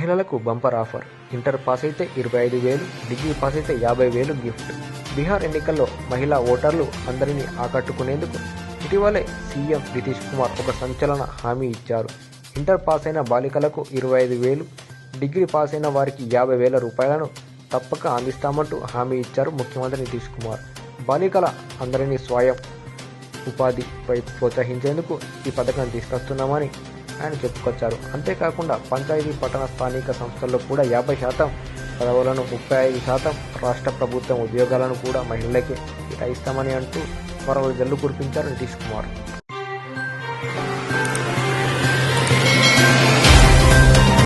మహిళలకు bumper offer. Inter pass అయితే 25,000, degree pass అయితే 50,000 గిఫ్ట్. బీహార్ ఎన్నికల్లో మహిళా ఓటర్లు అందరినీ ఆకట్టుకునేందుకు ఇటీవలే సీఎం నితీష్ కుమార్ ఒక సంచలన హామీ ఇచ్చారు. ఇంటర్ పాస్ అయిన బాలికలకు 25,000, డిగ్రీ పాస్ అయిన వారికి 50,000 రూపాయలను తప్పక అందిస్తామంటూ హామీ ఇచ్చారు ముఖ్యమంత్రి నితీష్ కుమార్. బాలికల అందరినీ స్వయం ఉపాధిపై ప్రోత్సహించేందుకు ఈ పథకం తీసుకొస్తున్నామని ఆయన చెప్పుకొచ్చారు. అంతేకాకుండా పంచాయతీ, పట్టణ, స్థానిక సంస్థల్లో కూడా 50% పదవులను, 35% రాష్ట్ర ప్రభుత్వం ఉద్యోగాలను కూడా మహిళలకే కేటాయిస్తామని అంటూ మరో జల్లు కురిపించారు నితీష్ కుమార్.